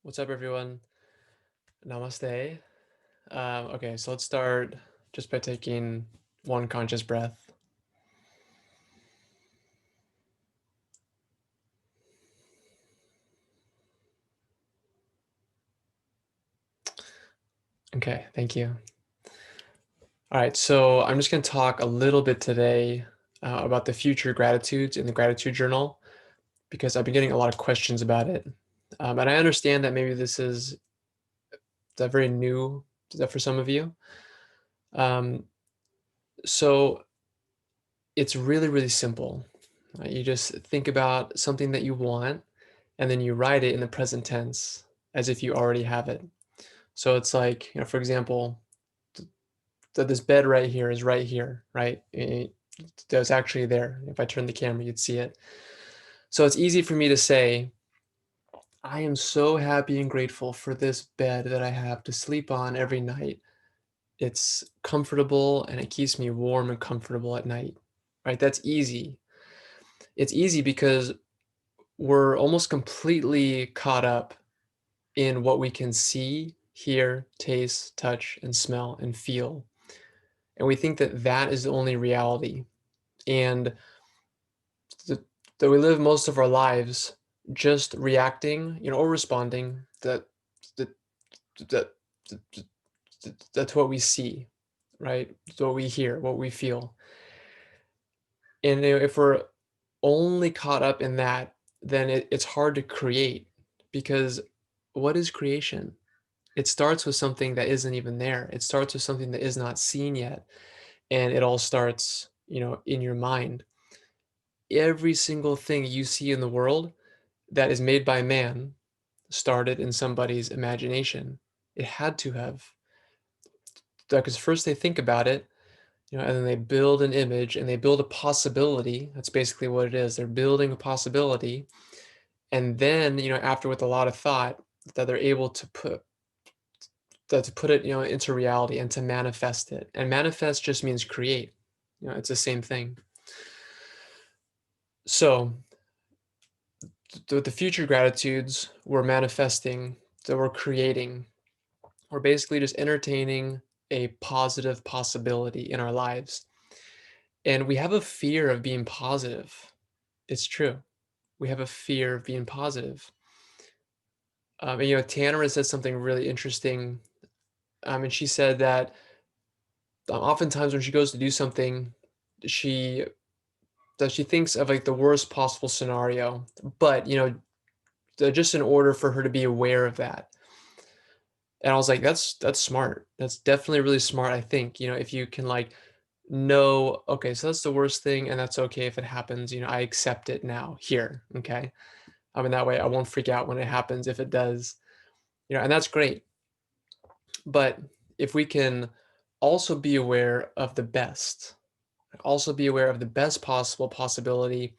What's up, everyone? Namaste. Okay, so let's start just by taking one conscious breath. Okay, thank you. All right, so I'm just going to talk a little bit today about the future gratitudes in the gratitude journal because I've been getting a lot of questions about it. And I understand that maybe this is very new for some of you. Um, so it's really, really simple. You just think about something that you want and then you write it in the present tense as if you already have it. So it's like, for example, that this bed right here is right here, right? That's actually there. If I turn the camera, you'd see it. So it's easy for me to say, I am so happy and grateful for this bed that I have to sleep on every night. It's comfortable and it keeps me warm and comfortable at night, right? That's easy. It's easy because we're almost completely caught up in what we can see, hear, taste, touch, and smell and feel. And we think that that is the only reality. And th- that we live most of our lives just reacting, or responding that, that, that's what we see, right? It's what we hear, what we feel. And if we're only caught up in that, then it's hard to create because what is creation? It starts with something that isn't even there. It starts with something that is not seen yet. And it all starts, in your mind. Every single thing you see in the world that is made by man started in somebody's imagination. It had to have. Because first they think about it, and then they build an image and they build a possibility. That's basically what it is. They're building a possibility. And then, after with a lot of thought, that they're able to put it, into reality and to manifest it. And manifest just means create. It's the same thing. So the future gratitudes we're manifesting, that we're creating, we're basically just entertaining a positive possibility in our lives. And we have a fear of being positive. It's true. We have a fear of being positive. And, Tanner said something really interesting. And she said that oftentimes when she goes to do something, she she thinks of like the worst possible scenario, but just in order for her to be aware of that. And I was like, that's smart. That's definitely really smart. I think, if you can like know, okay, so that's the worst thing, and that's okay if it happens. I accept it now here. Okay. I mean, that way I won't freak out when it happens if it does, and that's great. But if we can also be aware of the best, also be aware of the best possible possibility,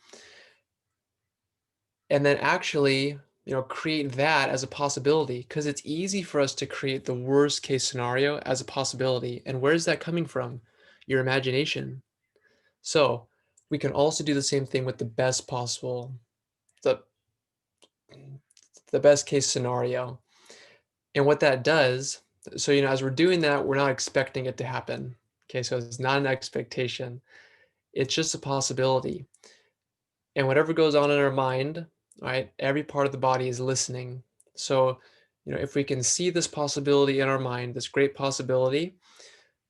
and then actually, create that as a possibility, because it's easy for us to create the worst case scenario as a possibility. And where is that coming from? Your imagination. So we can also do the same thing with the best possible, the the best case scenario. And what that does, so as we're doing that, we're not expecting it to happen. Okay, so it's not an expectation. It's just a possibility. And whatever goes on in our mind, right, every part of the body is listening. So, if we can see this possibility in our mind, this great possibility,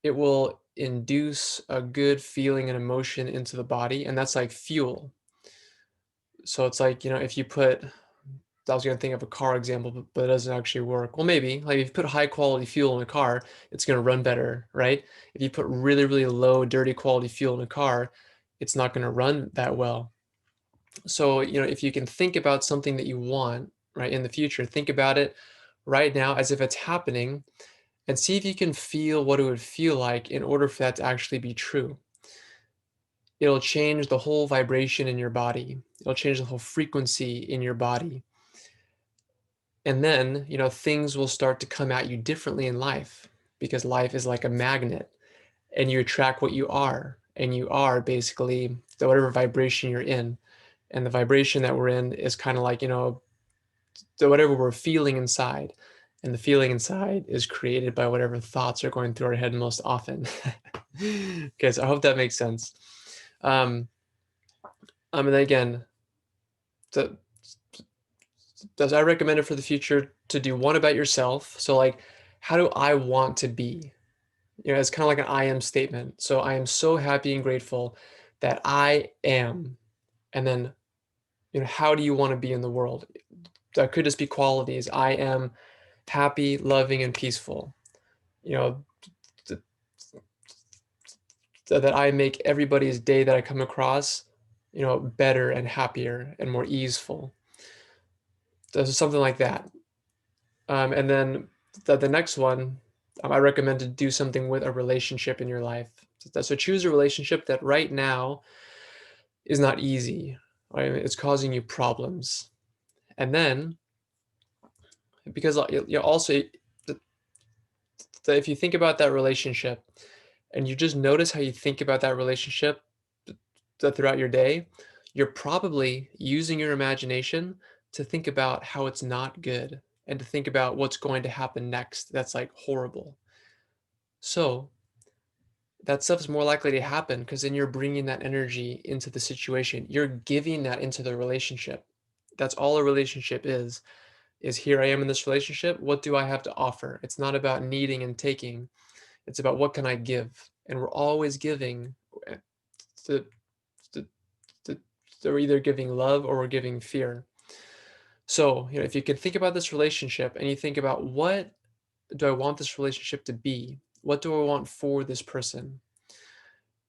it will induce a good feeling and emotion into the body. And that's like fuel. So it's like, if you put, I was going to think of a car example, but it doesn't actually work. Well, maybe like if you put high quality fuel in a car, it's going to run better, right? If you put really, really low, dirty quality fuel in a car, it's not going to run that well. So, if you can think about something that you want, right, in the future, think about it right now as if it's happening and see if you can feel what it would feel like in order for that to actually be true. It'll change the whole vibration in your body. It'll change the whole frequency in your body. And then, things will start to come at you differently in life because life is like a magnet and you attract what you are. And you are basically the whatever vibration you're in. And the vibration that we're in is kind of like, whatever we're feeling inside. And the feeling inside is created by whatever thoughts are going through our head most often. Okay, so I hope that makes sense. Um, and then again, the, does I recommend it for the future to do one about yourself? So like, how do I want to be? It's kind of like an I am statement. So I am so happy and grateful that I am. And then, how do you want to be in the world? That could just be qualities. I am happy, loving, and peaceful. You know, th- that I make everybody's day that I come across, better and happier and more easeful. So something like that. And then the next one, I recommend to do something with a relationship in your life. So choose a relationship that right now is not easy, right? It's causing you problems. And then, because also, if you think about that relationship and you just notice how you think about that relationship throughout your day, you're probably using your imagination to think about how it's not good and to think about what's going to happen next that's like horrible. So that stuff's more likely to happen because then you're bringing that energy into the situation. You're giving that into the relationship. That's all a relationship is here I am in this relationship. What do I have to offer? It's not about needing and taking. It's about what can I give? And we're always giving. eh, to, to, to, so we're either giving love or we're giving fear. So, if you can think about this relationship and you think about what do I want this relationship to be? What do I want for this person?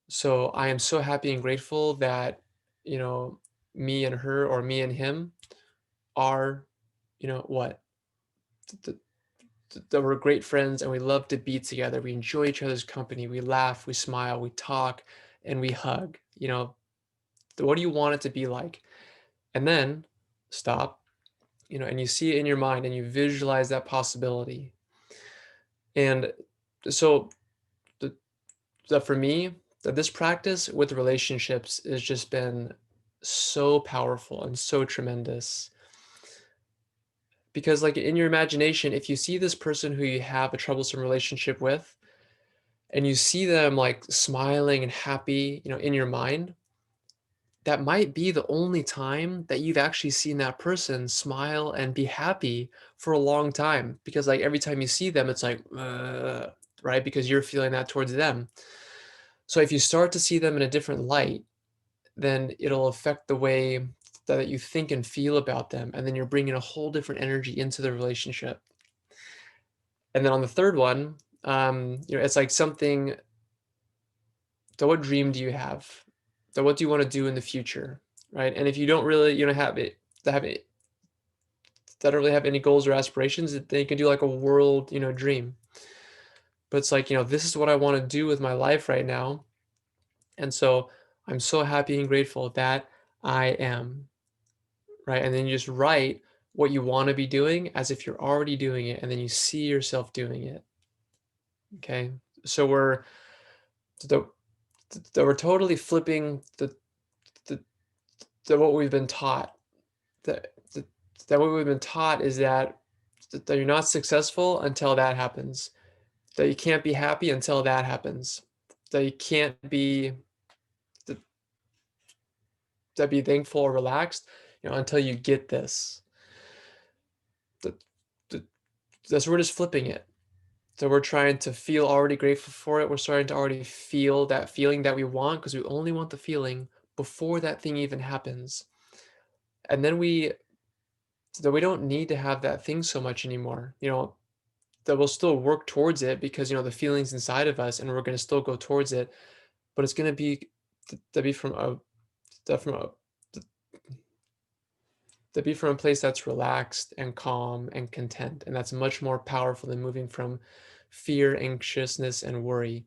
So I am so happy and grateful that, you know, me and her or me and him are, what? Th- that we're great friends and we love to be together. We enjoy each other's company. We laugh, we smile, we talk, and we hug. What do you want it to be like? And then stop, and you see it in your mind and you visualize that possibility. And so the, for me, this practice with relationships has just been so powerful and so tremendous. Because, like, in your imagination, if you see this person who you have a troublesome relationship with, and you see them like smiling and happy, in your mind, that might be the only time that you've actually seen that person smile and be happy for a long time. Because, like, every time you see them, it's like, right? Because you're feeling that towards them. So, if you start to see them in a different light, then it'll affect the way that you think and feel about them. And then you're bringing a whole different energy into the relationship. And then on the third one, it's like something. So what dream do you have? So what do you want to do in the future, right? And if you don't really, have it, that don't really have any goals or aspirations, then you can do like a world, dream. But it's like, this is what I want to do with my life right now. And so I'm so happy and grateful that I am, right? And then you just write what you want to be doing as if you're already doing it, and then you see yourself doing it. Okay. So the, we're totally flipping the, what we've been taught. That, that, that what we've been taught is that you're not successful until that happens. That you can't be happy until that happens. That you can't be that be thankful or relaxed, until you get this. That, so we're just flipping it. So we're trying to feel already grateful for it. We're starting to already feel that feeling that we want because we only want the feeling before that thing even happens. And then we don't need to have that thing so much anymore. That we'll still work towards it because the feelings inside of us and we're going to still go towards it, but it's going to be to be from a from a to be from a place that's relaxed and calm and content, and that's much more powerful than moving from fear, anxiousness, and worry.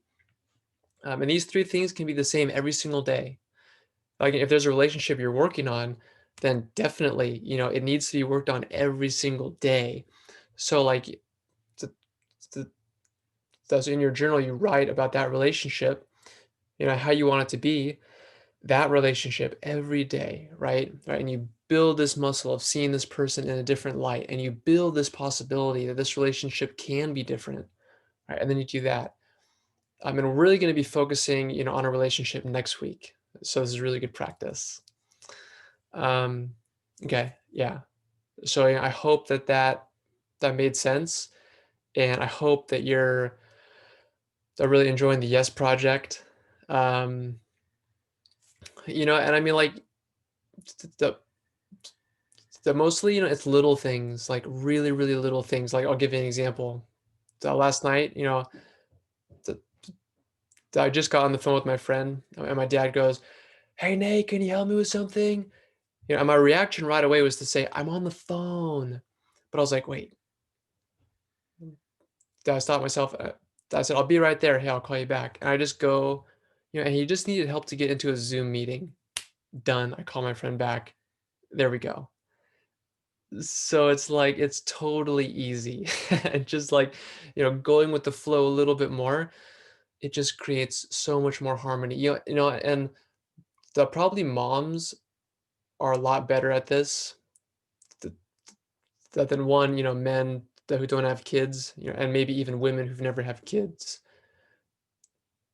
And these three things can be the same every single day. Like if there's a relationship you're working on, then definitely it needs to be worked on every single day. So like th- th- that's in your journal you write about that relationship, how you want it to be, that relationship every day, right? And you build this muscle of seeing this person in a different light, and you build this possibility that this relationship can be different, right? And then you do that. And we're really going to be focusing, on a relationship next week. So this is really good practice. Um, okay, yeah. So yeah, I hope that made sense, and I hope that you're really enjoying the Yes Project. Um, and I mean, like the mostly, it's little things, like really, really little things. Like I'll give you an example. Last night, the, I just got on the phone with my friend, and my dad goes, "Hey Nate, can you help me with something?" And my reaction right away was to say, "I'm on the phone," but I was like, "Wait." I stopped myself. I said, "I'll be right there. Hey, I'll call you back." And I just go, and he just needed help to get into a Zoom meeting. Done. I call my friend back. There we go. So it's like it's totally easy. And just like, going with the flow a little bit more, it just creates so much more harmony. And the probably moms are a lot better at this th- than men who don't have kids, and maybe even women who've never have kids.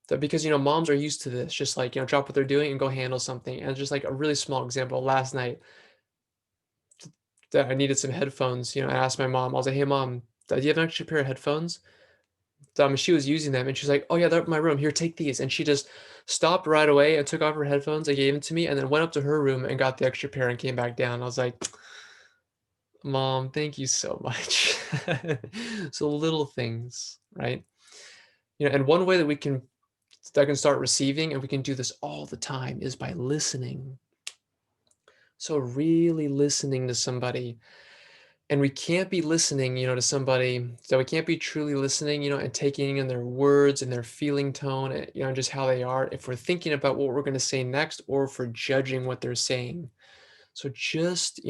Because moms are used to this, just like drop what they're doing and go handle something. And just like a really small example, last night that I needed some headphones, I asked my mom. I was like, "Hey mom, do you have an extra pair of headphones?" She was using them, and she's like, "Oh yeah, they're in my room. Here, take these." And she just stopped right away and took off her headphones and gave them to me, and then went up to her room and got the extra pair and came back down. I was like, "Mom, thank you so much." So little things, right? And one way that we can start receiving, and we can do this all the time, is by listening. So really listening to somebody. And we can't be listening, to somebody, so we can't be truly listening, and taking in their words and their feeling tone, just how they are, if we're thinking about what we're going to say next, or if we're judging what they're saying. So just,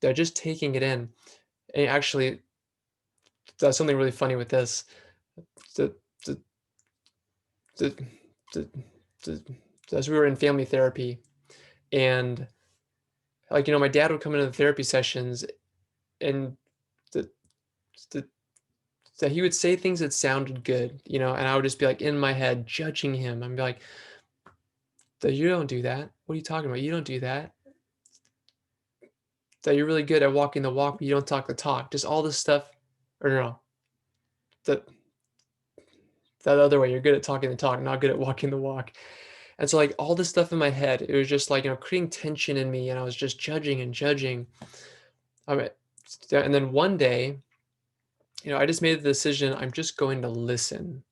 they're just taking it in. And actually, that's something really funny with this. The, the, the, the, the, as we were in family therapy, and like, my dad would come into the therapy sessions, and the, the so he would say things that sounded good, and I would just be like in my head judging him. I'm like, You don't do that. What are you talking about? You don't do that. That you're really good at walking the walk, but you don't talk the talk." Just all this stuff, or no, that other way. You're good at talking the talk, not good at walking the walk. And so like all this stuff in my head, it was just like creating tension in me, and I was just judging and judging. I mean, and then one day, I just made the decision. I'm just going to listen.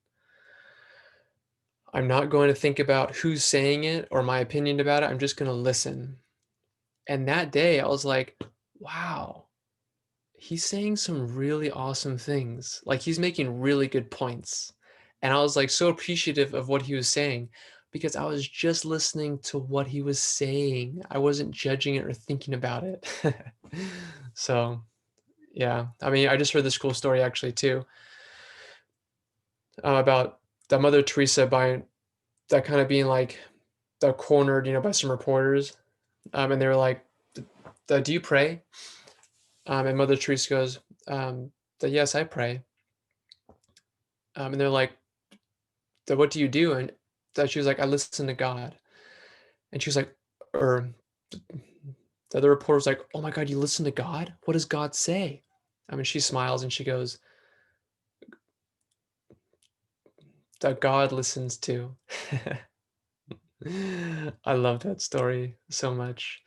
I'm not going to think about who's saying it or my opinion about it. I'm just going to listen. And that day I was like, wow, he's saying some really awesome things. Like he's making really good points. And I was like so appreciative of what he was saying, because I was just listening to what he was saying. I wasn't judging it or thinking about it. So, yeah. I mean, I just heard this cool story actually too, about the Mother Teresa by that kind of being like cornered, by some reporters. And they were like, Do you pray?" And Mother Teresa goes, "Yes, I pray." And they're like, "What do you do?" And that she was like, "I listen to God." And she was like, or the other reporter was like, "Oh my God, you listen to God? What does God say?" I mean, she smiles and she goes, "That God listens too." I love that story so much.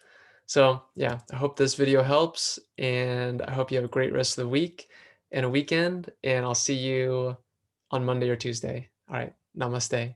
So yeah, I hope this video helps, and I hope you have a great rest of the week and a weekend, and I'll see you on Monday or Tuesday. All right. Namaste.